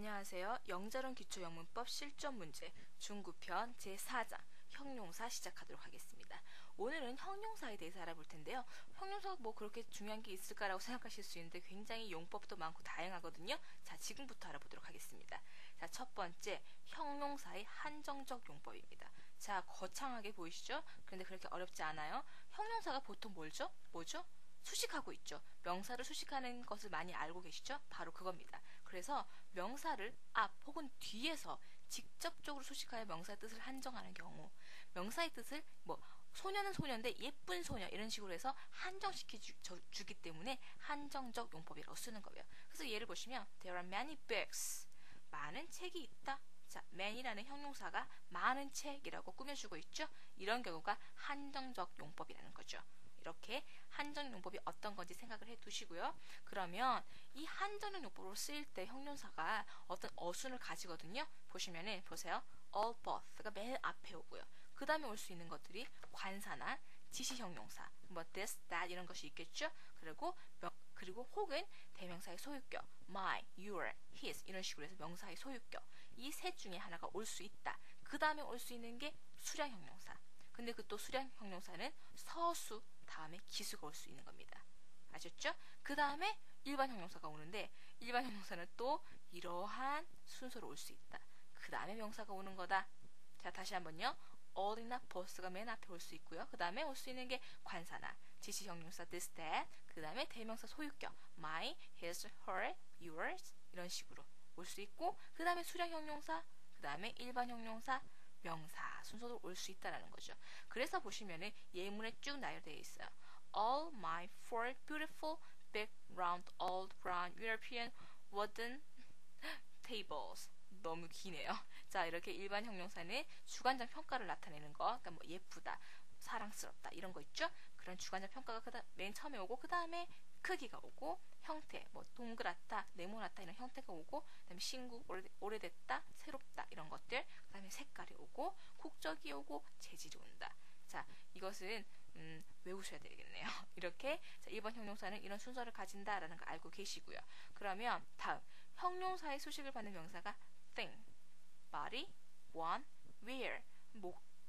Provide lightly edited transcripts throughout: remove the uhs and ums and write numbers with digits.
안녕하세요. 영자론 기초영문법 실전 문제 중구편 제4장 형용사 시작하도록 하겠습니다. 오늘은 형용사에 대해서 알아볼 텐데요. 형용사가 뭐 그렇게 중요한 게 있을까라고 생각하실 수 있는데 굉장히 용법도 많고 다양하거든요. 자, 지금부터 알아보도록 하겠습니다. 자, 첫 번째 형용사의 한정적 용법입니다. 자, 거창하게 보이시죠? 그런데 그렇게 어렵지 않아요. 형용사가 보통 뭐죠? 수식하고 있죠. 명사를 수식하는 것을 많이 알고 계시죠? 바로 그겁니다. 그래서 명사를 앞 혹은 뒤에서 직접적으로 수식하여 명사의 뜻을 한정하는 경우, 명사의 뜻을 소녀는 소녀인데 예쁜 소녀 이런 식으로 해서 한정시켜 주기 때문에 한정적 용법이라고 쓰는 거예요. 그래서 예를 보시면 There are many books. 많은 책이 있다. 자, many라는 형용사가 많은 책이라고 꾸며주고 있죠. 이런 경우가 한정적 용법이라는 거죠. 이렇게 한정 용법이 어떤 건지 생각을 해 두시고요. 그러면 이 한정 용법으로 쓰일 때 형용사가 어떤 어순을 가지거든요. 보세요. all both가 맨 앞에 오고요. 그 다음에 올 수 있는 것들이 관사나 지시 형용사, this, that 이런 것이 있겠죠. 그리고 혹은 대명사의 소유격, my, your, his 이런 식으로 해서 명사의 소유격 이 셋 중에 하나가 올 수 있다. 그 다음에 올 수 있는 게 수량 형용사. 근데 그 또 수량 형용사는 서수 다음에 기수가 올 수 있는 겁니다. 아셨죠? 그 다음에 일반 형용사가 오는데 일반 형용사는 또 이러한 순서로 올 수 있다. 그 다음에 명사가 오는 거다. 자, 다시 한번요. all이나 both가 맨 앞에 올 수 있고요. 그 다음에 올 수 있는 게 관사나 지시 형용사 this, that 그 다음에 대명사 소유격 my, his, her, yours 이런 식으로 올 수 있고 그 다음에 수량 형용사 그 다음에 일반 형용사 명사 순서로 올 수 있다는 거죠. 그래서 보시면은 예문에 쭉 나열되어 있어요. All my four beautiful big round old brown European wooden tables. 너무 기네요. 자, 이렇게 일반 형용사는 주관적 평가를 나타내는 거, 그러니까 예쁘다, 사랑스럽다 이런 거 있죠. 그런 주관적 평가가 맨 처음에 오고 그 다음에 크기가 오고 형태, 동그랗다, 네모났다 이런 형태가 오고 그다음에 신구, 오래됐다, 새롭다 이런 것들 그다음에 색깔이 오고 국적이 오고 재질이 온다. 자, 이것은 외우셔야 되겠네요. 이렇게 자, 1번 형용사는 이런 순서를 가진다라는 거 알고 계시고요. 그러면 다음 형용사의 수식을 받는 명사가 thing, body, one, where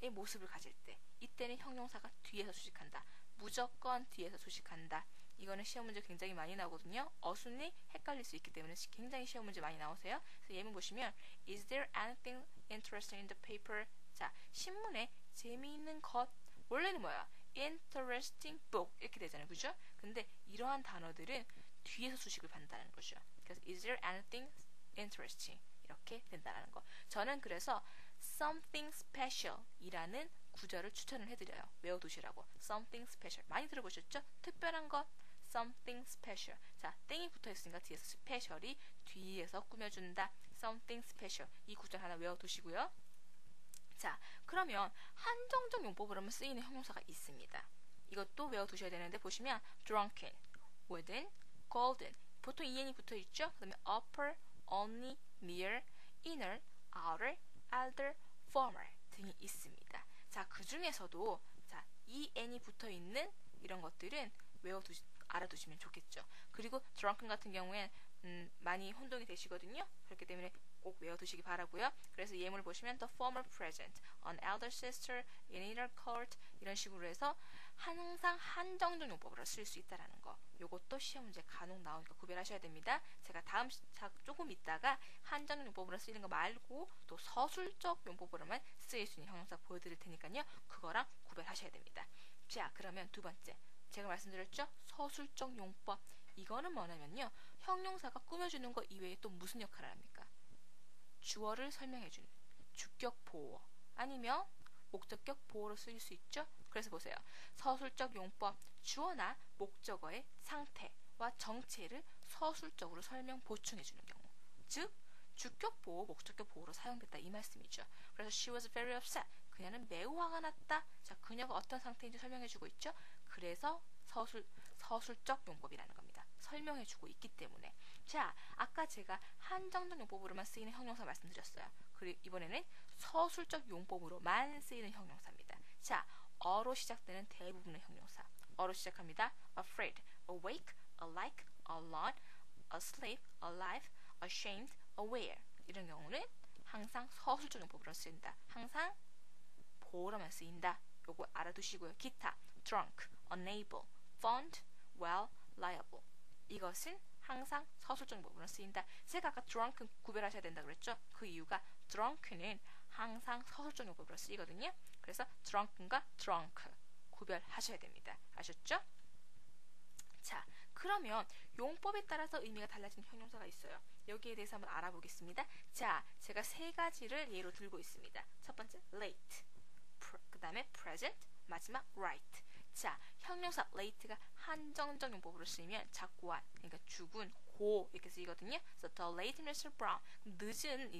의 모습을 가질 때 이때는 형용사가 뒤에서 수식한다. 무조건 뒤에서 수식한다. 이거는 시험 문제 굉장히 많이 나오거든요. 어순이 헷갈릴 수 있기 때문에 굉장히 시험 문제 많이 나오세요. 그래서 예문 보시면 Is there anything interesting in the paper? 자, 신문에 재미있는 것 원래는 뭐야? Interesting book 이렇게 되잖아요. 그죠? 근데 이러한 단어들은 뒤에서 수식을 받는다는 거죠. 그래서 Is there anything interesting? 이렇게 된다는 거. 저는 그래서 something special 이라는 구절을 추천을 해드려요. 외워두시라고. something special. 많이 들어보셨죠? 특별한 것. something special. 자, 땡이 붙어있으니까 뒤에서 special이 뒤에서 꾸며준다. something special. 이 구절 하나 외워두시고요. 자, 그러면 한정적 용법으로 쓰이는 형용사가 있습니다. 이것도 외워두셔야 되는데 보시면 drunken, wooden, golden 보통 en이 붙어있죠? 그 다음에 upper, only, near, inner, outer, elder, former 등이 있습니다. 자, 그 중에서도 자, en이 붙어있는 이런 것들은 알아두시면 좋겠죠. 그리고 drunken 같은 경우엔 많이 혼동이 되시거든요. 그렇기 때문에 꼭 외워두시기 바라고요. 그래서 예문을 보시면 the former president, an elder sister, in inner court 이런 식으로 해서 항상 한정적 용법으로 쓸 수 있다라는 거. 요것도 시험 문제 간혹 나오니까 구별하셔야 됩니다. 제가 다음 조금 있다가 한정적 용법으로 쓰이는 거 말고 또 서술적 용법으로만 쓰일 수 있는 형용사 보여드릴 테니까요. 그거랑 구별하셔야 됩니다. 자, 그러면 두 번째. 제가 말씀드렸죠? 서술적 용법. 이거는 뭐냐면요. 형용사가 꾸며주는 거 이외에 또 무슨 역할을 합니까? 주어를 설명해주는 주격 보호 아니면 목적격 보호로 쓰일 수 있죠. 그래서 보세요. 서술적 용법 주어나 목적어의 상태와 정체를 서술적으로 설명 보충해주는 경우 즉 주격 보호, 목적격 보호로 사용됐다 이 말씀이죠. 그래서 she was very upset. 그녀는 매우 화가 났다. 자, 그녀가 어떤 상태인지 설명해주고 있죠. 그래서 서술적 용법이라는 겁니다. 설명해주고 있기 때문에. 자, 아까 제가 한정적 용법으로만 쓰이는 형용사 말씀드렸어요. 그리고 이번에는 서술적 용법으로만 쓰이는 형용사입니다. 자, 어로 시작되는 대부분의 형용사. 어로 시작합니다. afraid, awake, alike, alone, asleep, alive, ashamed, aware 이런 경우는 항상 서술적 용법으로 쓰인다. 항상 보어로만 쓰인다. 요거 알아두시고요. 기타, drunk, unable, fond, well, liable 이것은 항상 서술적 용법으로 쓰인다. 제가 아까 drunk 구별하셔야 된다 그랬죠? 그 이유가 drunk는 항상 서술적 용법으로 쓰이거든요. 그래서 drunken과 drunk 구별하셔야 됩니다. 아셨죠? 자, 그러면 용법에 따라서 의미가 달라지는 형용사가 있어요. 여기에 대해서 한번 알아보겠습니다. 자, 제가 세 가지를 예로 들고 있습니다. 첫 번째, late, 그 다음에 present, 마지막 right. 자, 형용사 late가 한정적 용법으로 쓰이면 작고한, 그러니까 죽은, 고 이렇게 쓰이거든요. So the late Mr. Brown, 늦은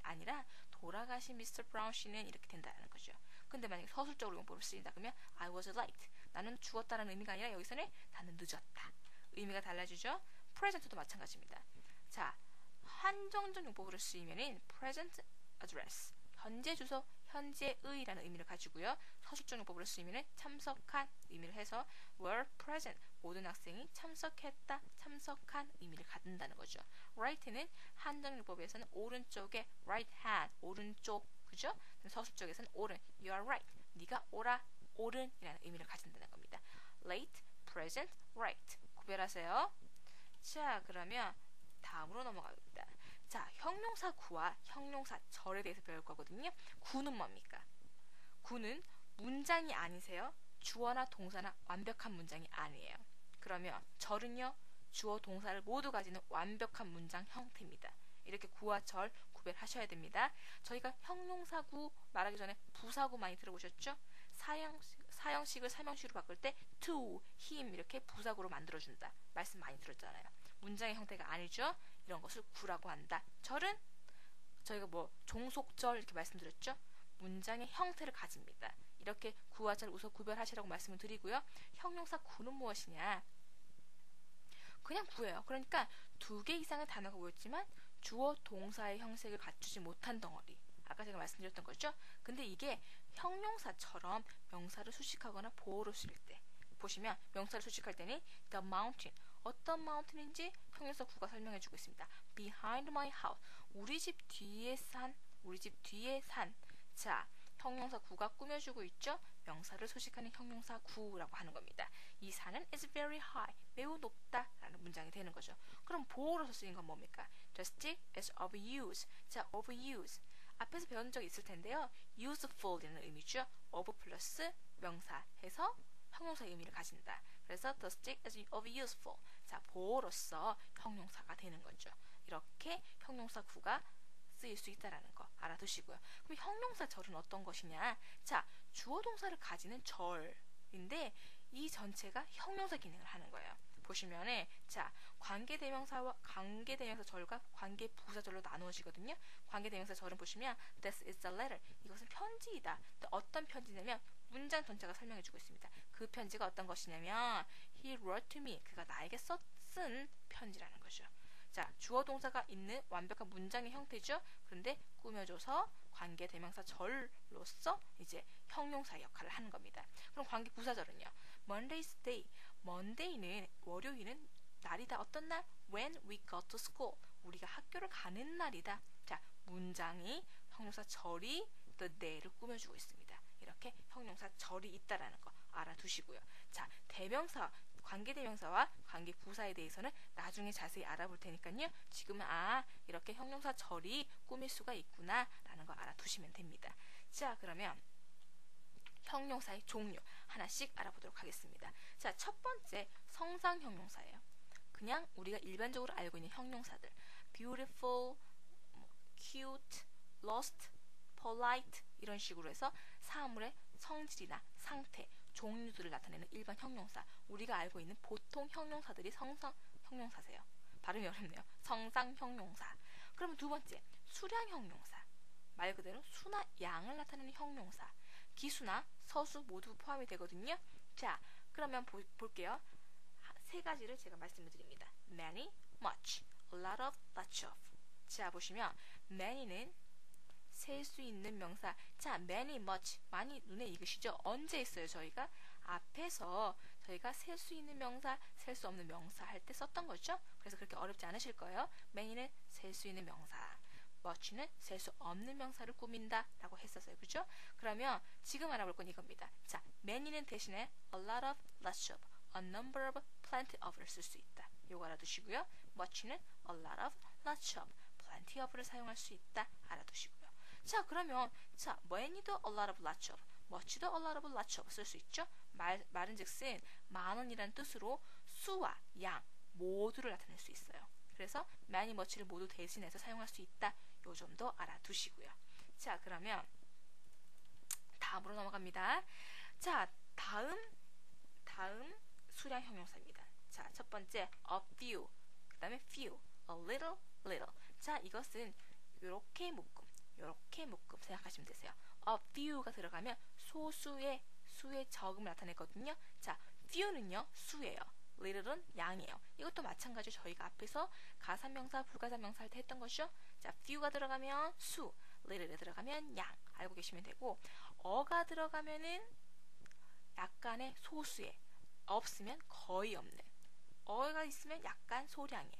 아니라 돌아가신 Mr. Brown 씨는 이렇게 된다는 거죠. 근데 만약에 서술적으로 용법으로 쓰인다 그러면 I was late. 나는 죽었다는 의미가 아니라 여기서는 나는 늦었다. 의미가 달라지죠. present도 마찬가지입니다. 자, 한정적 용법으로 쓰이면은 present address, 현재 주소, 현재의라는 의미를 가지고요. 서술적 용법으로 쓰이면은 참석한 의미를 해서 were present, 모든 학생이 참석했다, 참석한 의미를 갖는다는 거죠. right는 한정 용법에서는 오른쪽에 right hand, 오른쪽, 그죠? 서술적에서는 옳은, you are right, 네가 옳아, 옳은이라는 의미를 가진다는 겁니다. late, present, right 구별하세요. 자, 그러면 다음으로 넘어갑니다. 자, 형용사 구와 형용사 절에 대해서 배울 거거든요. 구는 뭡니까? 구는 문장이 아니세요. 주어나 동사나 완벽한 문장이 아니에요. 그러면 절은요, 주어 동사를 모두 가지는 완벽한 문장 형태입니다. 이렇게 구와 절 구별하셔야 됩니다. 저희가 형용사구 말하기 전에 부사구 많이 들어보셨죠? 사형식을 삼형식으로 바꿀 때 to, him 이렇게 부사구로 만들어준다. 말씀 많이 들었잖아요. 문장의 형태가 아니죠? 이런 것을 구라고 한다. 절은 저희가 뭐 종속절 이렇게 말씀드렸죠? 문장의 형태를 가집니다. 이렇게 구와 절 우선 구별하시라고 말씀을 드리고요. 형용사 구는 무엇이냐? 그냥 구예요. 그러니까 두 개 이상의 단어가 모였지만 주어 동사의 형식을 갖추지 못한 덩어리. 아까 제가 말씀드렸던 거죠. 근데 이게 형용사처럼 명사를 수식하거나 보어로 쓸 때 보시면 명사를 수식할 때는 the mountain, 어떤 mountain인지 형용사 구가 설명해주고 있습니다. behind my house, 우리 집 뒤에 산, 우리 집 뒤에 산. 자, 형용사 구가 꾸며주고 있죠. 명사를 수식하는 형용사 구라고 하는 겁니다. 이 산은 is very high, 매우 높다 라는 문장이 되는 거죠. 그럼 보어로서 쓰인 건 뭡니까? The stick is overused. 자, overused 앞에서 배운 적 있을 텐데요. useful이라는 의미죠. of 플러스 명사 해서 형용사의 의미를 가진다. 그래서 the stick is overuseful. 자, 보어로서 형용사가 되는 거죠. 이렇게 형용사 구가 쓰일 수 있다는 거 알아두시고요. 그럼 형용사 절은 어떤 것이냐? 자, 주어 동사를 가지는 절인데 이 전체가 형용사 기능을 하는 거예요. 보시면은 자, 관계대명사와 관계대명사 절과 관계부사절로 나누어지거든요. 관계대명사 절은 보시면 this is a letter, 이것은 편지이다. 어떤 편지냐면 문장 전체가 설명해주고 있습니다. 그 편지가 어떤 것이냐면 he wrote to me, 그가 나에게 쓴 편지라는 거죠. 자, 주어 동사가 있는 완벽한 문장의 형태죠. 그런데 꾸며줘서 관계대명사 절로서 이제 형용사의 역할을 하는 겁니다. 그럼 관계부사절은요. Monday's day, Monday는 월요일은 날이다. 어떤 날? When we go to school, 우리가 학교를 가는 날이다. 자, 문장이 형용사 절이 the day를 꾸며주고 있습니다. 이렇게 형용사 절이 있다라는 거 알아두시고요. 자, 대명사, 관계대명사와 관계부사에 대해서는 나중에 자세히 알아볼 테니까요. 지금은 이렇게 형용사 절이 꾸밀 수가 있구나 라는 거 알아두시면 됩니다. 자, 그러면 형용사의 종류 하나씩 알아보도록 하겠습니다. 자, 첫 번째 성상 형용사예요. 그냥 우리가 일반적으로 알고 있는 형용사들 beautiful, cute, lost, polite 이런 식으로 해서 사물의 성질이나 상태, 종류들을 나타내는 일반 형용사, 우리가 알고 있는 보통 형용사들이 성상 형용사세요. 발음이 어렵네요. 성상 형용사. 그러면 두 번째 수량 형용사, 말 그대로 수나 양을 나타내는 형용사, 기수나 서수 모두 포함이 되거든요. 자, 그러면 볼게요. 세 가지를 제가 말씀을 드립니다. many, much, a lot of, much of. 자, 보시면 many는 셀 수 있는 명사. 자, many, much 많이 눈에 익으시죠? 언제 있어요? 저희가 앞에서 저희가 셀 수 있는 명사, 셀 수 없는 명사 할 때 썼던 거죠? 그래서 그렇게 어렵지 않으실 거예요. many는 셀 수 있는 명사, much는 셀 수 없는 명사를 꾸민다 라고 했었어요. 그죠? 그러면 지금 알아볼 건 이겁니다. 자, many는 대신에 a lot of, lots of, a number of, plenty of를 쓸 수 있다. 요거 알아두시고요. much는 a lot of, lots of, plenty of를 사용할 수 있다. 알아두시고요. 자, 그러면 자, many도 a lot of, lots of, much도 a lot of, lots of 쓸 수 있죠? 말은즉슨 많은이라는 뜻으로 수와 양 모두를 나타낼 수 있어요. 그래서 many, much를 모두 대신해서 사용할 수 있다. 요 점도 알아두시고요. 자, 그러면 다음으로 넘어갑니다. 자, 다음 수량 형용사입니다. 자, 첫 번째 a few, 그 다음에 few, a little, little. 자, 이것은 요렇게 묶음 생각하시면 되세요. a few가 들어가면 수의 적음을 나타내거든요. 자, few는요 수예요. little은 양이에요. 이것도 마찬가지로 저희가 앞에서 가산명사, 불가산명사 할 때 했던 것이죠. 자, few가 들어가면 수, little에 들어가면 양 알고 계시면 되고, 어가 들어가면은 약간의 소수에, 없으면 거의 없는, 어가 있으면 약간 소량의,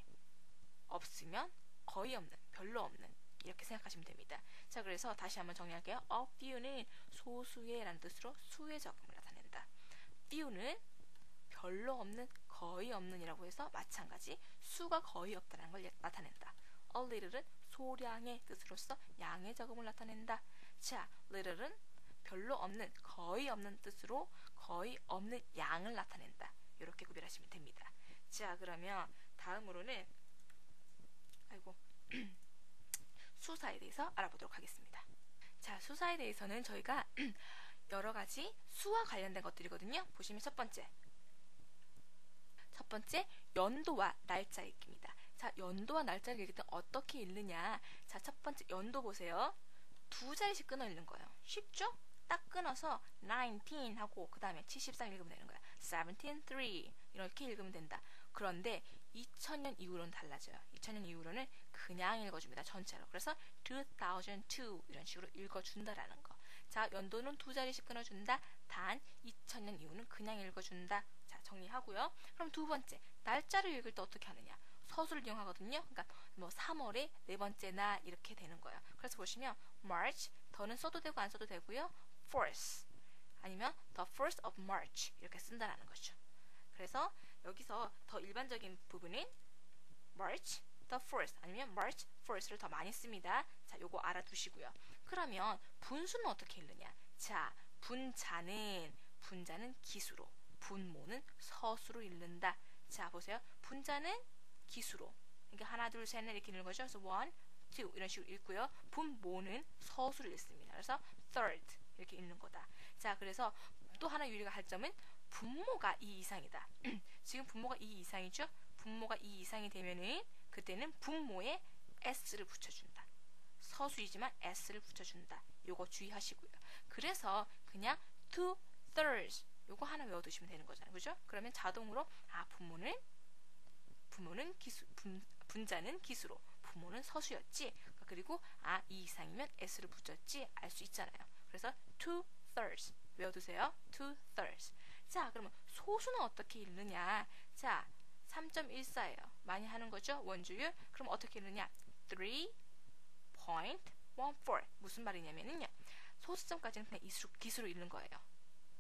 없으면 거의 없는, 별로 없는, 이렇게 생각하시면 됩니다. 자, 그래서 다시 한번 정리할게요. a few는 소수의 라는 뜻으로 수의 적음을 나타낸다. few는 별로 없는, 거의 없는 이라고 해서 마찬가지 수가 거의 없다는 걸 나타낸다. a little은 소량의 뜻으로서 양의 적음을 나타낸다. 자, little은 별로 없는, 거의 없는 뜻으로 거의 없는 양을 나타낸다. 이렇게 구별하시면 됩니다. 자, 그러면 다음으로는 수사에 대해서 알아보도록 하겠습니다. 자, 수사에 대해서는 저희가 여러 가지 수와 관련된 것들이거든요. 보시면 첫 번째 연도와 날짜 읽기입니다. 자, 연도와 날짜를 읽을 때 어떻게 읽느냐. 자, 첫 번째 연도 보세요. 두 자리씩 끊어 읽는 거예요. 쉽죠? 딱 끊어서 19 하고 그 다음에 73 읽으면 되는 거야. 17, 3 이렇게 읽으면 된다. 그런데 2000년 이후로는 달라져요. 2000년 이후로는 그냥 읽어줍니다. 전체로. 그래서 2002 이런 식으로 읽어준다라는 거. 자, 연도는 두 자리씩 끊어준다. 단 2000년 이후는 그냥 읽어준다. 자, 정리하고요. 그럼 두 번째, 날짜를 읽을 때 어떻게 하느냐. 서술을 이용하거든요. 그러니까 뭐 3월의 네 번째 날 이렇게 되는 거예요. 그래서 보시면 March, 더는 써도 되고 안 써도 되고요. 4th 아니면 the 1st of March 이렇게 쓴다라는 거죠. 그래서 여기서 더 일반적인 부분은 March the 1st 아니면 March 1st를 더 많이 씁니다. 자, 요거 알아두시고요. 그러면 분수는 어떻게 읽느냐. 자, 분자는 기수로, 분모는 서수로 읽는다. 자, 보세요. 분자는 기수로, 그러니까 하나, 둘, 셋, 넷 이렇게 읽는 거죠. 그래서 1, 2 이런 식으로 읽고요. 분모는 서수로 읽습니다. 그래서 third 이렇게 읽는 거다. 자, 그래서 또 하나 유리가 할 점은 분모가 2 이상이다. 지금 분모가 2 이상이죠. 분모가 2 이상이 되면은 그때는 분모에 s를 붙여준다. 서수이지만 s를 붙여준다. 요거 주의하시고요. 그래서 그냥 2/3 요거 하나 외워두시면 되는 거잖아요. 그죠? 그러면 자동으로 분모는 기수, 분자는 기수로, 분모는 서수였지. 그리고 2 이상이면 s를 붙였지 알 수 있잖아요. 그래서 2/3 외워두세요. 2/3. 자, 그러면 소수는 어떻게 읽느냐. 자, 3.14예요. 많이 하는 거죠. 원주율. 그럼 어떻게 읽느냐. 3.14. 무슨 말이냐면요. 소수점까지는 그냥 기수로 읽는 거예요.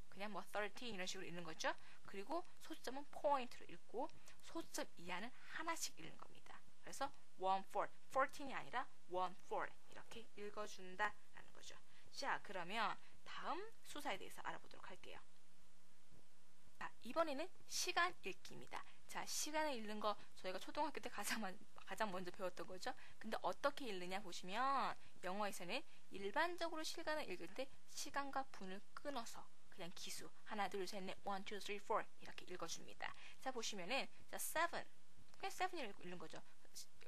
그냥 뭐 30 이런 식으로 읽는 거죠. 그리고 소수점은 포인트로 읽고 소수점 이하는 하나씩 읽는 겁니다. 그래서 1/4, 14이 아니라 1/4 이렇게 읽어준다라는 거죠. 자, 그러면 다음 수사에 대해서 알아보도록 할게요. 자, 이번에는 시간 읽기입니다. 자, 시간을 읽는 거 저희가 초등학교 때 가장 먼저 배웠던 거죠. 근데 어떻게 읽느냐 보시면 영어에서는 일반적으로 시간을 읽을 때 시간과 분을 끊어서 그냥 기수 하나, 둘, 셋, 넷, 1, 2, 3, 4 이렇게 읽어줍니다. 자, 보시면은 자, 7 그냥 7을 읽는 거죠.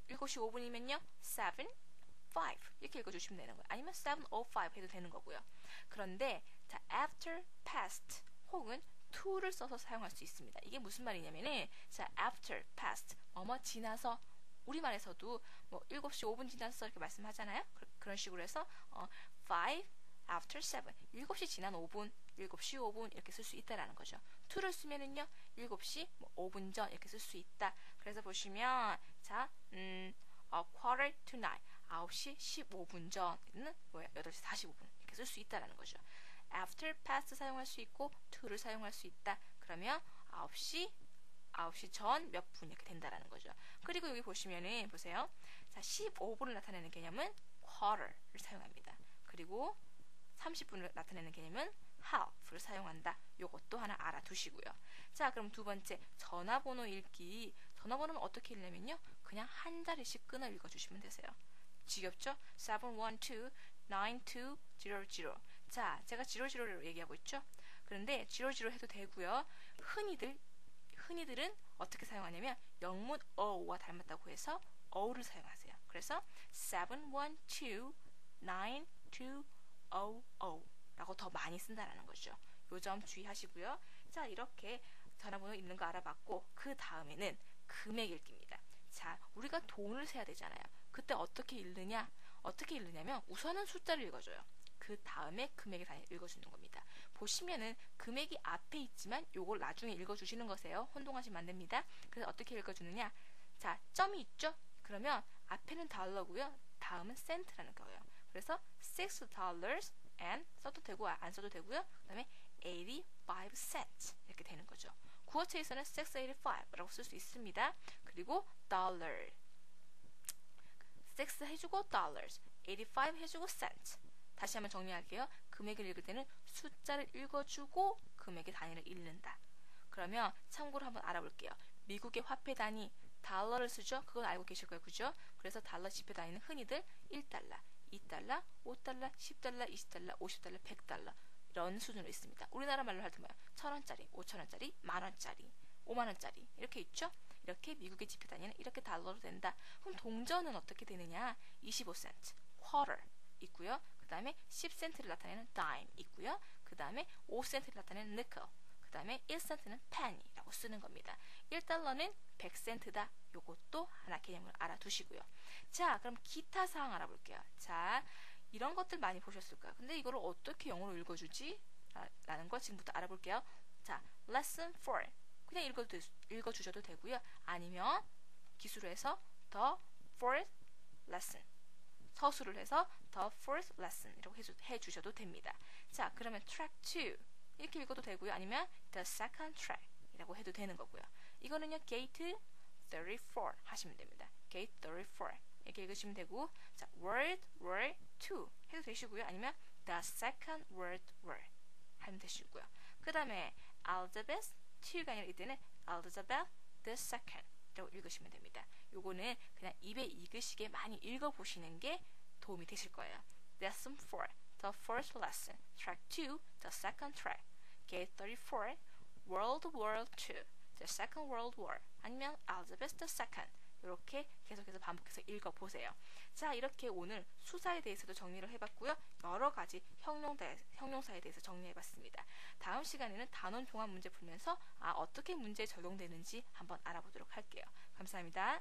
7시 5분이면요 7, 5 이렇게 읽어주시면 되는 거예요. 아니면 7:05 해도 되는 거고요. 그런데 자, after past 혹은 to를 써서 사용할 수 있습니다. 이게 무슨 말이냐면은 자, after past 뭐뭐 지나서, 우리말에서도 뭐 7시 5분 지나서 이렇게 말씀하잖아요. 그런 식으로 해서 5 after 7 7시 지난 5분 7시 5분 이렇게 쓸 수 있다라는 거죠. to를 쓰면은요 7시 5분 전 이렇게 쓸 수 있다. 그래서 보시면 자, quarter to 9 9시 15분 전은 뭐야 8시 45분 이렇게 쓸 수 있다라는 거죠. after past 사용할 수 있고 to를 사용할 수 있다. 그러면 9시 전 몇 분 이렇게 된다라는 거죠. 그리고 여기 보시면은 보세요. 자, 15분을 나타내는 개념은 quarter를 사용합니다. 그리고 30분을 나타내는 개념은 half를 사용한다. 요것도 하나 알아두시고요. 자, 그럼 두 번째 전화번호 읽기. 전화번호는 어떻게 읽냐면요. 그냥 한 자리씩 끊어 읽어주시면 되세요. 지겹죠? 712-9200. 자, 제가 00를 얘기하고 있죠? 그런데 00 해도 되고요. 흔히들은 어떻게 사용하냐면 영문 어와 닮았다고 해서 어를 사용하세요. 그래서 712-9200 라고 더 많이 쓴다라는 거죠. 요 점 주의하시고요. 자, 이렇게 전화번호 읽는 거 알아봤고 그 다음에는 금액 읽기입니다. 자, 우리가 돈을 세야 되잖아요. 그때 어떻게 읽느냐면 우선은 숫자를 읽어줘요. 그 다음에 금액을 다 읽어주는 겁니다. 보시면은 금액이 앞에 있지만 요걸 나중에 읽어주시는 거세요. 혼동하시면 안 됩니다. 그래서 어떻게 읽어주느냐? 자, 점이 있죠? 그러면 앞에는 달러고요. 다음은 센트라는 거예요. 그래서 $6 and 써도 되고 안 써도 되고요. 그 다음에 85 cents 이렇게 되는 거죠. 구어체에서는 685라고 쓸 수 있습니다. 그리고 dollar 6 해주고 dollars 85 해주고 cents. 다시 한번 정리할게요. 금액을 읽을 때는 숫자를 읽어주고 금액의 단위를 읽는다. 그러면 참고로 한번 알아볼게요. 미국의 화폐 단위 달러를 쓰죠. 그건 알고 계실 거예요. 그죠? 그래서 달러 지폐 단위는 흔히들 1달러, 2달러, 5달러, 10달러, 20달러, 50달러, 100달러 이런 수준으로 있습니다. 우리나라 말로 할 때 뭐야? 1,000원짜리, 5,000원짜리, 만원짜리, 5만원짜리 이렇게 있죠? 이렇게 미국의 지폐 단위는 이렇게 달러로 된다. 그럼 동전은 어떻게 되느냐? 25센트, quarter 있고요. 그 다음에 10센트를 나타내는 dime 있고요. 그 다음에 5센트를 나타내는 nickel, 그 다음에 1센트는 penny라고 쓰는 겁니다. 1달러는 100센트다. 요것도 하나 개념을 알아두시고요. 자, 그럼 기타 사항 알아볼게요. 자, 이런 것들 많이 보셨을 거예요. 근데 이거를 어떻게 영어로 읽어주지? 라는 거 지금부터 알아볼게요. 자, lesson 4 그냥 읽어주셔도 되고요. 아니면 기수로 해서 the fourth lesson 서술을 해서 the fourth lesson 이라고 해주셔도 됩니다. 자, 그러면 track 2 이렇게 읽어도 되고요. 아니면 the second track 이라고 해도 되는 거고요. 이거는요, gate 34 하시면 됩니다. gate 34 이렇게 읽으시면 되고, 자, World War II 해도 되시고요. 아니면 the second World War 하면 되시고요. 그 다음에 Elizabeth II가 아니라 이때는 Elizabeth the second 라고 읽으시면 됩니다. 요거는 그냥 입에 익으시게 많이 읽어보시는 게 도움이 되실 거예요. Lesson 4, the first lesson. Track 2, the second track. Gate 34, World War II, the second World War. 아니면 Elizabeth II. 이렇게 계속해서 반복해서 읽어보세요. 자, 이렇게 오늘 수사에 대해서도 정리를 해봤고요. 여러 가지 형용사에 대해서 정리해봤습니다. 다음 시간에는 단원 종합 문제 풀면서 어떻게 문제에 적용되는지 한번 알아보도록 할게요. 감사합니다.